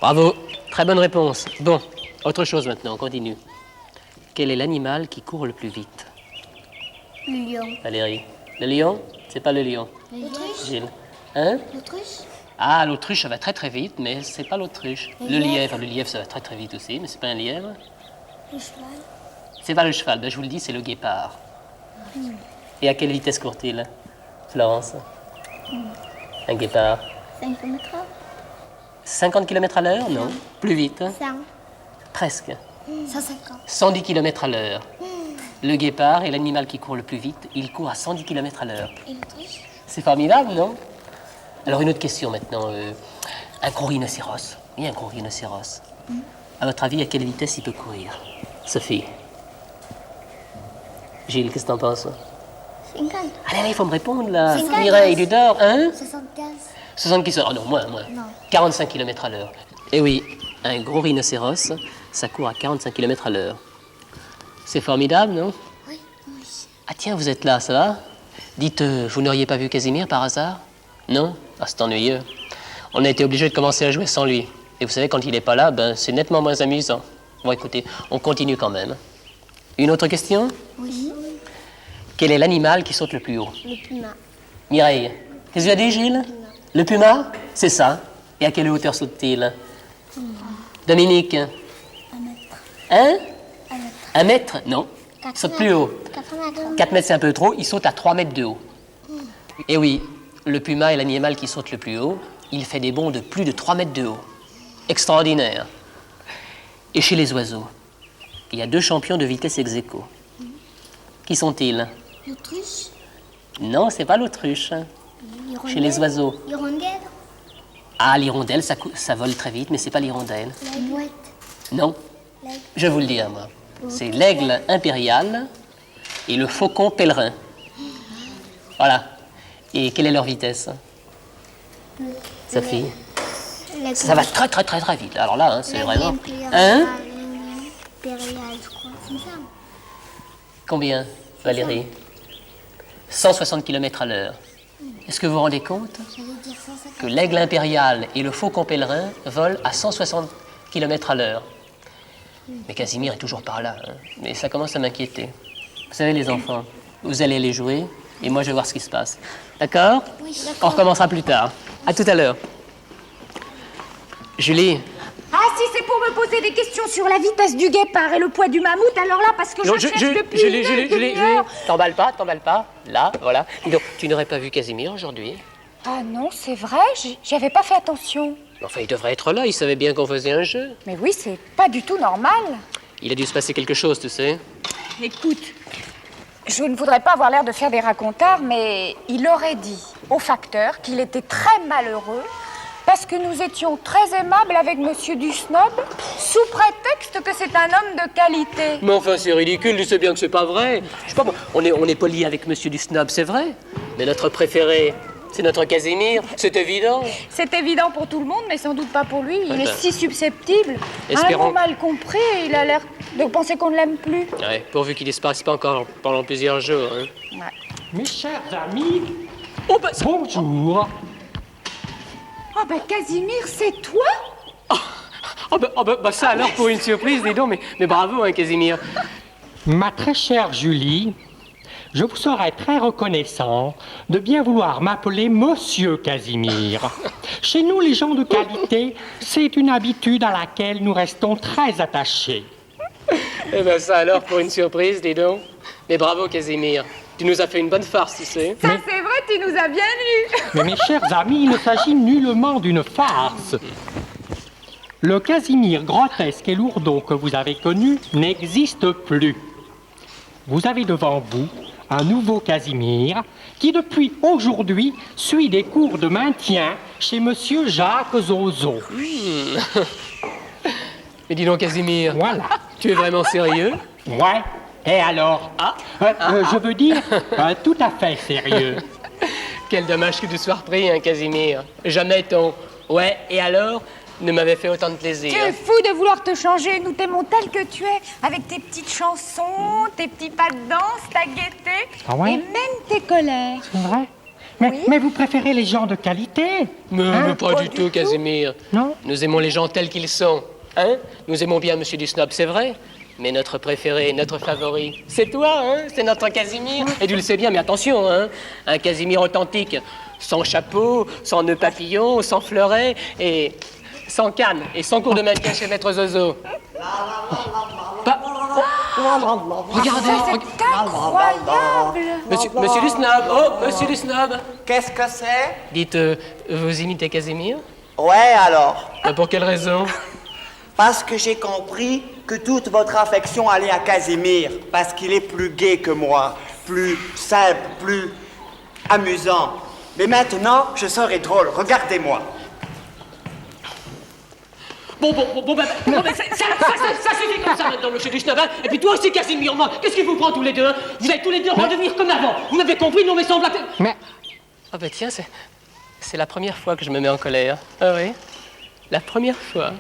Bravo, très bonne réponse. Bon, autre chose maintenant, on continue. Quel est l'animal qui court le plus vite? Le lion. Valérie. Le lion? C'est pas le lion. L'autruche. Gilles. Hein? L'autruche. Ah, l'autruche, ça va très très vite, mais c'est pas l'autruche. Le lièvre, ça va très très vite aussi, mais c'est pas un lièvre. Le cheval. C'est pas le cheval, ben, je vous le dis, c'est le guépard. Et à quelle vitesse court-il, Florence? Un guépard. 5 km/h. 50 km à l'heure? Non. Plus vite. 100. Presque. 150. 110 km à l'heure. Le guépard est l'animal qui court le plus vite. Il court à 110 km à l'heure. Et l'autruche? C'est formidable, non? Alors, une autre question maintenant. Un gros rhinocéros. Oui, un gros rhinocéros. À votre avis, à quelle vitesse il peut courir? Sophie. Gilles, qu'est-ce que t'en penses? 50. Allez, il faut me répondre, là. 50. Mireille, du dors, hein? 75. 70 km. Oh non, moins. Non. 45 km à l'heure. Eh oui, un gros rhinocéros, ça court à 45 km à l'heure. C'est formidable, non? Oui. Ah tiens, vous êtes là, ça va? Dites, vous n'auriez pas vu Casimir par hasard? Non? Ah, c'est ennuyeux. On a été obligé de commencer à jouer sans lui. Et vous savez, quand il n'est pas là, ben, c'est nettement moins amusant. Bon, écoutez, on continue quand même. Une autre question? Oui. Quel est l'animal qui saute le plus haut? Le puma. Mireille, qu'est-ce que tu as dit, Gilles? Le puma? C'est ça. Et à quelle hauteur saute-t-il? Dominique? 1 mètre. Hein? 1 mètre. 1 mètre? Non. Il saute plus haut. 4 mètres. 4 mètres, c'est un peu trop. Il saute à 3 mètres de haut. Et oui, le puma est l'animal qui saute le plus haut. Il fait des bonds de plus de 3 mètres de haut. Extraordinaire. Et chez les oiseaux, il y a 2 champions de vitesse ex aequo. Qui sont-ils? L'autruche. Non, c'est pas l'autruche. Chez les oiseaux. L'hirondelle. Ah, l'hirondelle, ça vole très vite, mais c'est pas l'hirondelle. La mouette. Non. L'aigle. Je vais vous le dire, moi. C'est l'aigle impérial et le faucon pèlerin. Voilà. Et quelle est leur vitesse? Sophie? Ça va très très très très vite. Alors là, hein, c'est vraiment... Hein? Impérial, je crois. C'est ça. Combien, Valérie? 160 km à l'heure. Est-ce que vous vous rendez compte J'allais dire 150. que l'aigle impérial et le faucon pèlerin volent à 160 km à l'heure? Mais Casimir est toujours par là, hein. Mais ça commence à m'inquiéter. Vous savez, les enfants, vous allez aller jouer et moi je vais voir ce qui se passe. D'accord? Oui, On d'accord. recommencera plus tard. À tout à l'heure. Julie? Ah, si c'est pour me poser des questions sur la vitesse du guépard et le poids du mammouth, alors là, parce que Non, je cherche depuis une Julie, demi-heure. t'emballes pas. Là, voilà. Dis donc, tu n'aurais pas vu Casimir aujourd'hui? Ah non, c'est vrai, j'avais pas fait attention. Enfin, il devrait être là, il savait bien qu'on faisait un jeu. Mais oui, c'est pas du tout normal. Il a dû se passer quelque chose, tu sais. Écoute, je ne voudrais pas avoir l'air de faire des racontards, mais il aurait dit au facteur qu'il était très malheureux parce que nous étions très aimables avec Monsieur Dusnob, sous prétexte que c'est un homme de qualité. Mais enfin, c'est ridicule, tu sais bien que c'est pas vrai. Je sais pas, on est poli avec Monsieur du Snob, c'est vrai. Mais notre préféré, c'est notre Casimir, c'est évident. C'est évident pour tout le monde, mais sans doute pas pour lui. Il ben, est si susceptible. espérons- Un mot mal compris, il a l'air de penser qu'on ne l'aime plus. Ouais, pourvu qu'il disparaisse pas encore pendant plusieurs jours. Hein. Ouais. Mes chers amis, Oh, bah, bonjour. Oh ben Casimir, c'est toi? bah, ça alors pour une surprise, dis donc, mais bravo, hein, Casimir. Ma très chère Julie, je vous serais très reconnaissant de bien vouloir m'appeler Monsieur Casimir. Chez nous, les gens de qualité, c'est une habitude à laquelle nous restons très attachés. Eh ben ça alors pour une surprise, dis donc. Mais bravo, Casimir. Tu nous as fait une bonne farce, tu sais. Ça c'est vrai, tu nous as bien eu. Mais mes chers amis, il ne s'agit nullement d'une farce. Le Casimir grotesque et lourdon que vous avez connu n'existe plus. Vous avez devant vous un nouveau Casimir qui, depuis aujourd'hui, suit des cours de maintien chez Monsieur Jacques Zozo. Mais dis donc, Casimir, Voilà. tu es vraiment sérieux? Ouais. Et alors? Je veux dire, tout à fait sérieux. Quel dommage que tu sois repris, hein, Casimir. Jamais ton « ouais, et alors ?» ne m'avait fait autant de plaisir. Tu es fou de vouloir te changer. Nous t'aimons tel que tu es, avec tes petites chansons, tes petits pas de danse, ta gaieté, Ah ouais? et même tes colères. C'est vrai? Mais vous préférez les gens de qualité? Mais pas Pas du du tout, tout. Casimir. Non? Nous aimons les gens tels qu'ils sont. Hein? Nous aimons bien Monsieur du Snob, c'est vrai. Mais notre préféré, notre favori, c'est toi, hein? C'est notre Casimir. Et tu le sais bien, mais attention, hein? Un Casimir authentique, sans chapeau, sans nœud papillon, sans fleuret, et sans canne, et sans cours de maintien chez Maître Zozo. Regardez, C'est incroyable. Monsieur du Snob, oh, Monsieur du Snob. Qu'est-ce que c'est? Dites, vous imitez Casimir? Ouais, alors. Pour quelle raison? Parce que j'ai compris que toute votre affection allait à Casimir. Parce qu'il est plus gai que moi. Plus simple, plus amusant. Mais maintenant, je serai drôle. Regardez-moi. Bon, ça suffit comme ça maintenant, Monsieur du Snob, hein? Et puis toi aussi, Casimir, moi, qu'est-ce qui vous prend tous les deux, hein? Vous allez tous les deux redevenir comme avant. Vous m'avez compris, non mais semble... Mais Ah bah tiens, c'est la première fois que je me mets en colère. Ah oui? La première fois.